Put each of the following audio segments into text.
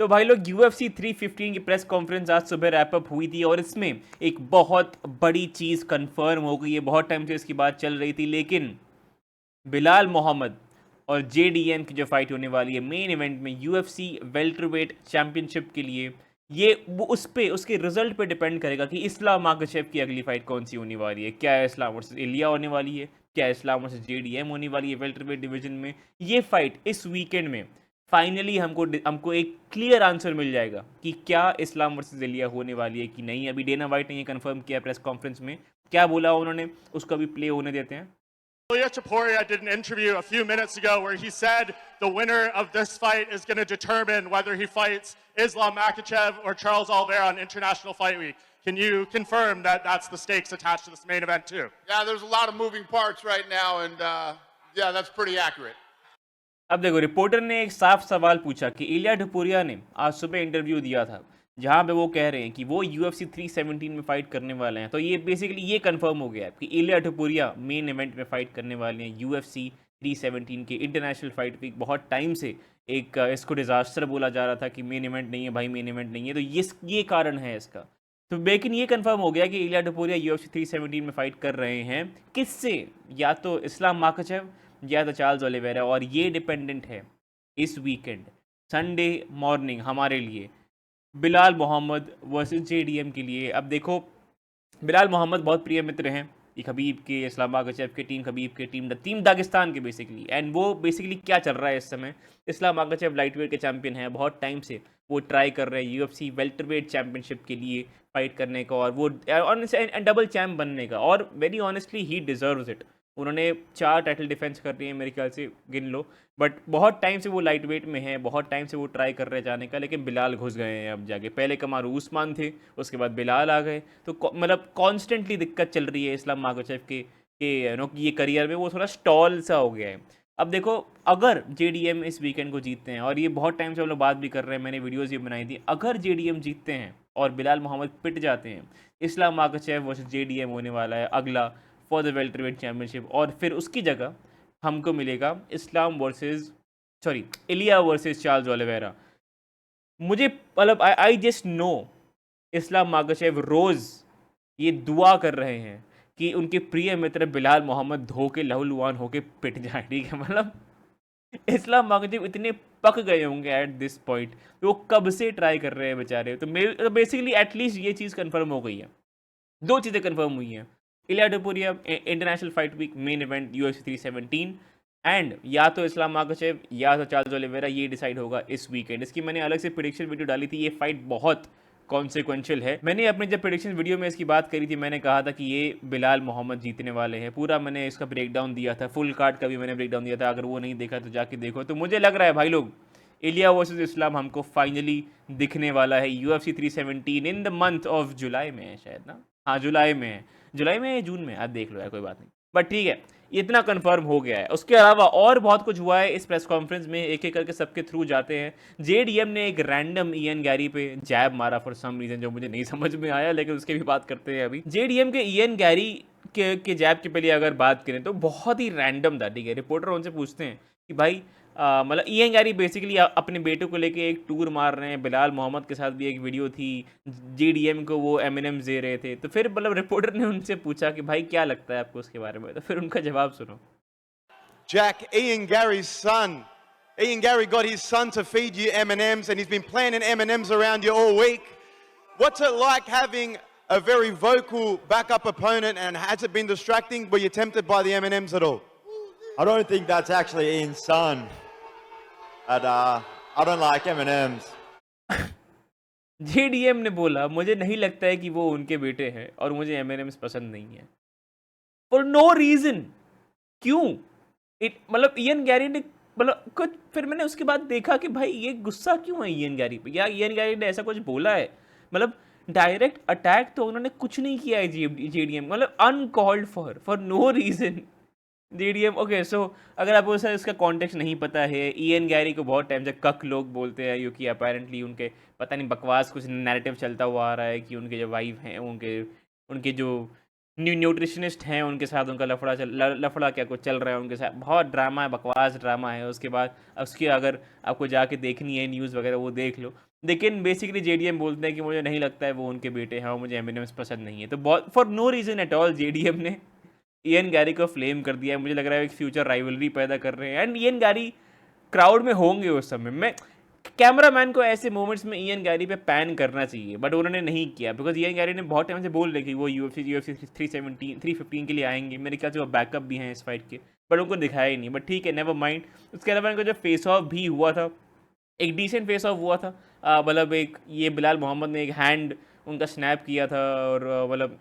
तो भाई लोग UFC 315 की प्रेस कॉन्फ्रेंस आज सुबह रैप अप हुई थी और इसमें एक बहुत बड़ी चीज़ कंफर्म हो गई है। बहुत टाइम से इसकी बात चल रही थी, लेकिन बिलाल मोहम्मद और JDM की जो फाइट होने वाली है मेन इवेंट में UFC वेल्टरवेट चैंपियनशिप के लिए, ये वो उस पे उसके रिजल्ट पे डिपेंड करेगा कि इस्लाम माखाचेव की अगली फाइट कौन सी होने वाली है। क्या इस्लाम वर्सेस इलिया होने वाली है, क्या इस्लाम वर्सेस JDM होने वाली है वेल्टरवेट डिवीजन में। ये फाइट इस वीकेंड में फाइनली हमको एक क्लियर आंसर मिल जाएगा कि क्या इस्लाम वर्सेस इलिया होने वाली है कि नहीं। अभी डेना वाइट ने ये कंफर्म किया प्रेस कॉन्फ्रेंस में। क्या बोला उन्होंने, उसको अभी प्ले होने देते हैं। Ilia Topuria did an interview a few minutes ago where he said the winner of this fight is going to determine whether he fights Islam Makhachev or Charles Oliveira on International Fight Week. Can you confirm that that's the stakes attached to this main event too? Yeah, there's a lot of moving parts right now, and yeah, that's pretty accurate. अब देखो, reporter ने एक साफ सवाल पूछा कि इलिया टपुरिया ने आज सुबह इंटरव्यू दिया था जहां पे वो कह रहे हैं कि वो UFC 317 में फाइट करने वाले हैं। तो ये बेसिकली ये कंफर्म हो गया है कि इलिया टपुरिया मेन इवेंट में फाइट करने वाले हैं UFC 317 के इंटरनेशनल फाइट वीक। बहुत टाइम से एक इसको डिजास्टर बोला जा रहा था कि मेन इवेंट नहीं है भाई, मेन इवेंट नहीं है। तो ये कारण है इसका। तो लेकिन ये कंफर्म हो गया कि इलिया टपुरिया UFC 317 में फाइट कर रहे हैं। किससे? या तो इस्लाम माखाचेव या तो चार्ल्स ओलिवेरा। और ये डिपेंडेंट है इस वीकेंड संडे मॉर्निंग हमारे लिए बिलाल मोहम्मद वर्सेस JDM के लिए। अब देखो, बिलाल मोहम्मद बहुत प्रिय मित्र हैं ये खबीब के, इस्लाम माखाचेव के, टीम खबीब के, टीम दागिस्तान के बेसिकली। एंड वो बेसिकली क्या चल रहा है इस समय, इस्लाम माखाचेव लाइटवेट के चैंपियन हैं। बहुत टाइम से वो ट्राई कर रहे हैं UFC वेल्टरवेट चैंपियनशिप के लिए फाइट करने का और वो डबल चैम्प बनने का। और very honestly he deserves it. उन्होंने 4 टाइटल डिफेंस कर लिए हैं मेरे ख्याल से, गिन लो। बट बहुत टाइम से वो लाइट वेट में है, बहुत टाइम से वो ट्राई कर रहे जाने का, लेकिन बिलाल घुस गए हैं अब जाके। पहले कमारू उस्मान थे, उसके बाद बिलाल आ गए। तो मतलब कॉन्स्टेंटली दिक्कत चल रही है इस्लाम माखाचेव के ये करियर में वो थोड़ा स्टॉल सा हो गया है। अब देखो, अगर JDM इस वीकेंड को जीतते हैं, और ये बहुत टाइम से हम लोग बात भी कर रहे हैं, मैंने वीडियोज़ भी बनाई थी, अगर JDM जीतते हैं और बिलाल मोहम्मद पिट जाते हैं, इस्लाम माखाचेव वर्सेस JDM होने वाला है अगला फॉर द वेल्टरवेट चैंपियनशिप। और फिर उसकी जगह हमको मिलेगा इलिया वर्सेस चार्ल्स ओलिवेरा। मुझे मतलब I just know Islam Makhachev रोज़ ये दुआ कर रहे हैं कि उनके प्रिय मित्र बिलाल मोहम्मद धो के लहूलुहान होके पिट जाए। ठीक है, मतलब इस्लाम माखाचेव इतने पक गए होंगे एट दिस पॉइंट, वो कब से ट्राई कर रहे हैं बेचारे। तो बेसिकली एटलीस्ट ये चीज़ कंफर्म हो गई है। 2 चीज़ें कंफर्म हुई हैं, Ilia Topuria International Fight Week main event UFC 317, and या तो इस्लाम माखाचेव या तो चार्ल्स ओलिवेरा, ये डिसाइड होगा इस वीकेंड। इसकी मैंने अलग से प्रेडिक्शन वीडियो डाली थी। ये फाइट बहुत कॉन्सिक्वेंशियल है। मैंने अपने जब प्रेडिक्शन वीडियो में इसकी बात करी थी, मैंने कहा था कि ये बिलाल मोहम्मद जीतने वाले हैं। पूरा मैंने इसका ब्रेकडाउन दिया था, फुल कार्ड का भी मैंने ब्रेकडाउन दिया था। अगर वो नहीं देखा तो जाके देखो। तो मुझे लग रहा है भाई लोग, इलिया वर्सेस इस्लाम हमको फाइनली दिखने वाला है UFC 317 in the month of July में है शायद ना। हाँ, जुलाई में है। जुलाई में, जून में, आप देख लो यार, कोई बात नहीं। बट ठीक है, इतना कंफर्म हो गया है। उसके अलावा और बहुत कुछ हुआ है इस प्रेस कॉन्फ्रेंस में, एक एक करके सबके थ्रू जाते हैं। JDM ने एक रैंडम इयन गैरी पे जैब मारा फॉर सम रीज़न, जो मुझे नहीं समझ में आया, लेकिन उसकी भी बात करते हैं अभी। JDM के इयन गैरी के जैब के पहले अगर बात करें तो बहुत ही रैंडम था। ठीक है, रिपोर्टर उनसे पूछते हैं कि भाई मतलब इयन गैरी बेसिकली अपने बेटे को लेके एक टूर मार रहे हैं। बिलाल मोहम्मद के साथ भी एक वीडियो थी, JDM को वो M&M's दे रहे थे। तो फिर मतलब रिपोर्टर ने उनसे पूछा कि भाई क्या लगता है आपको उसके बारे में। तो फिर उनका जवाब सुनो। Jack, Ian Gary's son. Ian Gary got his son to feed you M&M's, and he's been planting M&M's around you all week. What's it like having a very vocal backup opponent, and has it been distracting? Were you tempted by the M&M's at all? I don't think that's actually Ian's son. And I don't like M&M's. JDM ने बोला मुझे नहीं लगता है कि वो उनके बेटे हैं और मुझे M&M's पसंद नहीं है, फॉर नो रीजन। क्यों? मतलब इयन गैरी ने मतलब कुछ, फिर मैंने उसके बाद देखा कि भाई ये गुस्सा क्यों है इयन गैरी पे, या इयन गैरी ने ऐसा कुछ बोला है? मतलब डायरेक्ट अटैक तो उन्होंने कुछ नहीं किया है JDM, मतलब uncalled for no reason. JDM okay. So अगर आपको इसका कॉन्टेक्स्ट नहीं पता है, इयन गैरी को बहुत टाइम से कक लोग बोलते हैं, क्योंकि अपेरेंटली उनके पता नहीं बकवास कुछ नैरेटिव चलता हुआ आ रहा है कि उनके जो वाइफ हैं, उनके जो न्यूट्रिशनिस्ट हैं, उनके साथ उनका लफड़ा क्या कुछ चल रहा है उनके साथ। बहुत ड्रामा है, बकवास ड्रामा है। उसके बाद उसकी अगर आपको जाके देखनी है न्यूज़ वगैरह, वो देख लो। लेकिन बेसिकली जेडीएम बोलते हैं कि मुझे नहीं लगता है वो उनके बेटे हैं और मुझे एमिनेम्स पसंद नहीं है, तो बहुत for no reason at all JDM ने इयन गैरी को फ्लेम कर दिया है। मुझे लग रहा है एक फ्यूचर राइवलरी पैदा कर रहे हैं, एंड इयन गैरी क्राउड में होंगे उस समय में। कैमरामैन को ऐसे मोमेंट्स में इयन गैरी पे पैन करना चाहिए, बट उन्होंने नहीं किया, बिकॉज इयन गैरी ने बहुत टाइम से बोल रहे कि वो यूएफसी 315 के लिए आएंगे। मेरे ख्याल से वो बैकअप भी हैं इस फाइट के, बट उनको दिखाया ही नहीं। बट ठीक है, नेवर माइंड। उसके अलावा इनका जो फेस ऑफ भी हुआ था, एक डिसेंट फेस ऑफ हुआ था। मतलब एक ये बिलाल मोहम्मद ने एक हैंड उनका स्नैप किया था, और मतलब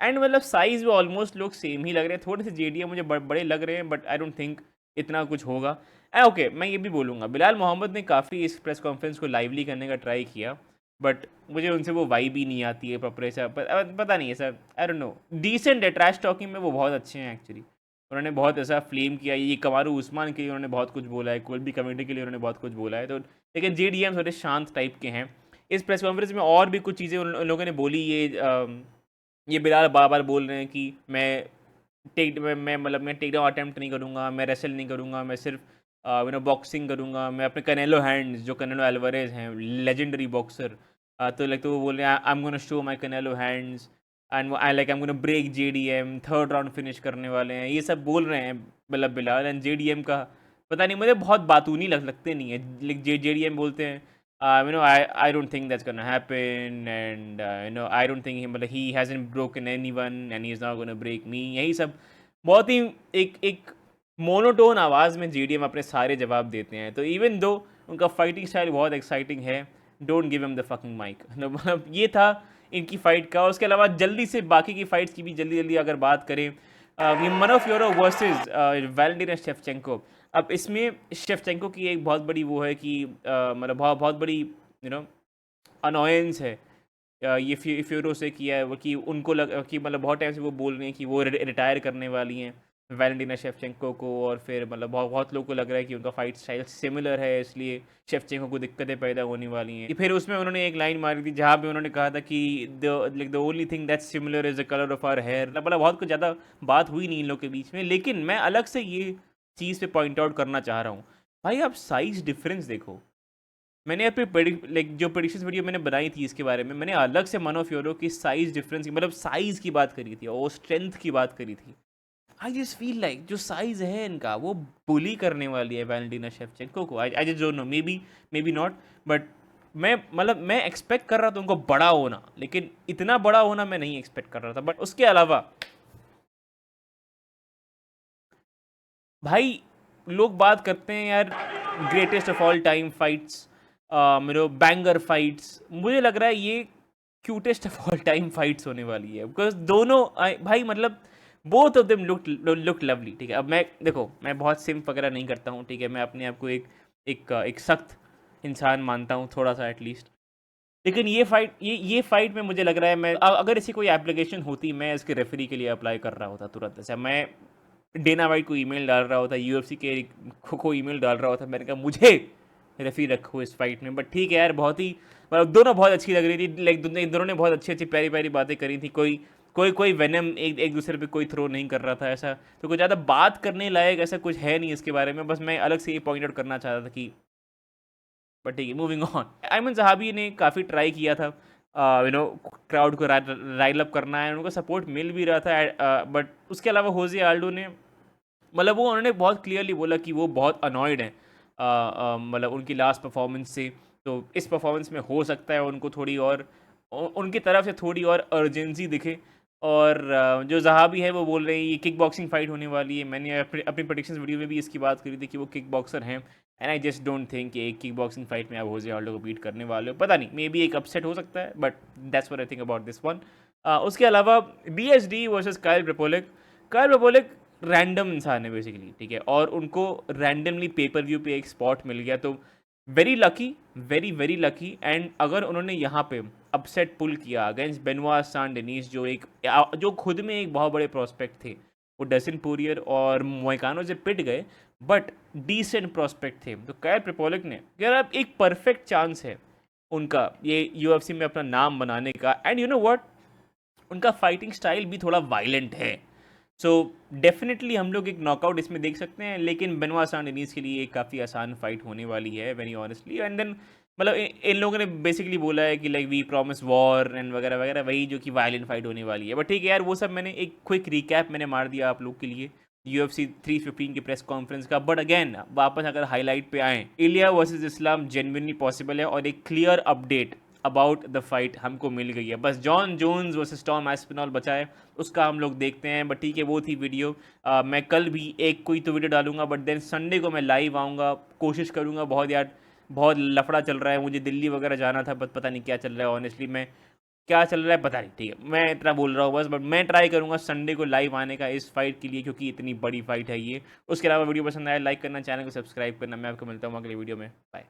एंड मतलब साइज़ में ऑलमोस्ट लोग सेम ही लग रहे हैं। थोड़े से जेडीएम मुझे बड़े लग रहे हैं, बट आई डोंट थिंक इतना कुछ होगा। ओके, मैं ये भी बोलूँगा, बिलाल मोहम्मद ने काफ़ी इस प्रेस कॉन्फ्रेंस को लाइवली करने का ट्राई किया, बट मुझे उनसे वो वाइब ही नहीं आती है प्रॉपर ऐसा। पता नहीं ऐसा, आई डोंट नो। डिसेंट है, ट्रैश टॉकिंग में वो बहुत अच्छे हैं एक्चुअली। उन्होंने बहुत ऐसा फ्लेम किया, ये कमारू उस्मान के लिए उन्होंने बहुत कुछ बोला है, कोई भी कम्युनिटी के लिए उन्होंने बहुत कुछ बोला है। तो लेकिन जेडीएम थोड़े शांत टाइप के हैं। इस प्रेस कॉन्फ्रेंस में और भी कुछ चीज़ें उन लोगों ने बोली। ये बिलाल बार बार बोल रहे हैं कि मैं टेक डाउन अटैम्प्ट नहीं करूँगा, मैं रेसल नहीं करूँगा, मैं सिर्फ बॉक्सिंग करूँगा, मैं अपने कनेलो हैंड्स, जो कनेलो एल्वारेज हैं लेजेंडरी बॉक्सर, तो वो बोल रहे हैं I am gonna show my Canelo hands and I am gonna break JDM, third round finish करने वाले हैं। ये सब बोल रहे हैं बिलाल। एंड जेडीएम का पता नहीं, मुझे बहुत बातूनी लगते नहीं है। जेडीएम बोलते हैं I don't think that's gonna happen, and I don't think मतलब he hasn't broken anyone and he's not gonna break me। यही सब बहुत ही एक मोनोटोन आवाज़ में जेडीएम अपने सारे जवाब देते हैं। तो इवन दो उनका फाइटिंग स्टाइल बहुत एक्साइटिंग है, don't give him the fucking mic. मतलब ये था इनकी फ़ाइट का। उसके अलावा जल्दी से बाकी की फ़ाइट्स की भी जल्दी अगर बात करें, मनोफियोरो वर्सेस वैलेंटिना शेवचेंको। अब इसमें शेवचेंको की एक बहुत बड़ी वो है कि मतलब बहुत बड़ी अनोयंस है ये फ्योरो से किया है वो, कि उनको कि मतलब बहुत टाइम से वो बोल रही हैं कि वो रिटायर करने वाली हैं वैलेंटिना शेवचेंको को, और फिर मतलब बहुत लोगों को लग रहा है कि उनका फाइट स्टाइल सिमिलर है, इसलिए शेवचेंको को दिक्कतें पैदा होने वाली हैं। फिर उसमें उन्होंने एक लाइन मारी थी जहाँ पे उन्होंने कहा था कि the only thing that's similar is the colour of our hair. मतलब बहुत कुछ ज़्यादा बात हुई नहीं इन लोग के बीच में, लेकिन मैं अलग से ये चीज़ पे पॉइंट आउट करना चाह रहा हूँ। भाई आप साइज़ डिफरेंस देखो। मैंने अपनी जो प्रेडिक्शंस वीडियो मैंने बनाई थी इसके बारे में, मैंने अलग से मनोफियोरो की साइज़ डिफरेंस की, मतलब साइज़ की बात करी थी और स्ट्रेंथ की बात करी थी। आई जस्ट फील लाइक जो साइज़ है इनका वो बुली करने वाली है वैलेंटिना शेवचेंको को। I just don't know, may be not, but मैं एक्सपेक्ट कर रहा था उनको बड़ा होना, लेकिन इतना बड़ा होना मैं नहीं एक्सपेक्ट कर रहा था। बट उसके अलावा भाई लोग बात करते हैं यार greatest of all time fights, मेरे बैंगर फाइट्स। मुझे लग रहा है ये cutest of all time fights होने वाली है, बिकॉज दोनों भाई मतलब both of them look lovely. ठीक है, अब मैं बहुत सिम्प वगैरह नहीं करता हूँ, ठीक है, मैं अपने आप को एक सख्त इंसान मानता हूँ थोड़ा सा एटलीस्ट। लेकिन ये फाइट में मुझे लग रहा है, मैं अगर ऐसी कोई एप्लीकेशन होती मैं इसके रेफरी के लिए अप्लाई कर रहा होता तुरंत। ऐसा मैं डेना वाइट को ईमेल डाल रहा होता, यूएफसी के को ईमेल डाल रहा होता, मैंने कहा मुझे रेफरी रखो इस फाइट में। बट ठीक है यार, बहुत ही मतलब दोनों बहुत अच्छी लग रही थी। लाइक दोनों ने बहुत अच्छी प्यारी बातें करी थी। कोई वेनम एक दूसरे पे कोई थ्रो नहीं कर रहा था ऐसा। तो कुछ ज़्यादा बात करने लायक ऐसा कुछ है नहीं इसके बारे में, बस मैं अलग से ये पॉइंट आउट करना चाहता था कि बट ठीक है, मूविंग ऑन। अयमन ज़हाबी ने काफ़ी ट्राई किया था क्राउड को राइल अप करना है, उनको सपोर्ट मिल भी रहा था। बट उसके अलावा होजे आल्डो ने मतलब उन्होंने बहुत क्लियरली बोला कि वो बहुत अनॉयड हैं मतलब उनकी लास्ट परफॉर्मेंस से। तो इस परफॉर्मेंस में हो सकता है उनको थोड़ी और उनकी तरफ से थोड़ी और अर्जेंसी दिखे। और जो ज़हाबी है वो बोल रहे हैं ये किक बॉक्सिंग फाइट होने वाली है। मैंने अपनी प्रेडिक्शंस वीडियो में भी इसकी बात करी थी कि वो किक बॉक्सर हैं, and I just don't think कि एक किक बॉक्सिंग फाइट में आप होजे आल्डो को बीट करने वाले हो। पता नहीं, मे बी एक अपसेट हो सकता है, but that's what I think about this one. उसके अलावा BSD वर्सेस काइल ब्रेपोलिक रैंडम इंसान है बेसिकली, ठीक है, और उनको रैंडमली पेपर व्यू पे एक स्पॉट मिल गया। तो वेरी लकी। एंड अगर उन्होंने यहाँ पे अपसेट पुल किया अगेंस्ट बेनोआ सान डेनिस, जो खुद में एक बहुत बड़े प्रोस्पेक्ट थे, वो डस्टिन पोरियर और मोइकानो से पिट गए, बट डिसेंट प्रोस्पेक्ट थे। तो काइल ब्रेपोलिक ने यार अब एक परफेक्ट चांस है उनका ये UFC में अपना नाम बनाने का। एंड यू नो व्हाट, उनका फाइटिंग स्टाइल भी थोड़ा वायलेंट है। सो डेफिनेटली हम लोग एक नॉकआउट इसमें देख सकते हैं, लेकिन बेनोआ सान डेनिस के लिए एक काफ़ी आसान फाइट होने वाली है वेरी ऑनेस्टली। एंड देन मतलब इन लोगों ने बेसिकली बोला है कि like we promise war and वगैरह वगैरह, वही जो कि वायलेंट फाइट होने वाली है। बट ठीक है यार, वो सब मैंने एक क्विक रिकैप मैंने मार दिया आप लोग के लिए UFC 315 की प्रेस कॉन्फ्रेंस का। बट अगेन वापस अगर हाईलाइट पे आए, इलिया वर्सेस इस्लाम जेन्युइनली पॉसिबल है और एक clear update about the fight हमको मिल गई है। बस John Jones versus Tom Aspinall बचा है, उसका हम लोग देखते हैं। बट ठीक है, वो थी वीडियो। मैं कल भी एक कोई तो वीडियो डालूंगा, बट देन संडे को मैं लाइव आऊँगा, कोशिश करूँगा। बहुत यार बहुत लफड़ा चल रहा है, मुझे दिल्ली वगैरह जाना था, बट पता नहीं क्या चल रहा है ऑनेस्टली, मैं क्या चल रहा है पता नहीं। ठीक है, मैं इतना बोल रहा हूँ बस, बट मैं ट्राई करूँगा संडे को लाइव आने का इस फाइट के लिए, क्योंकि इतनी बड़ी फाइट है ये। उसके अलावा वीडियो पसंद आया लाइक करना, चैनल को सब्सक्राइब करना। मैं आपको मिलता हूँ अगले वीडियो में, बाय।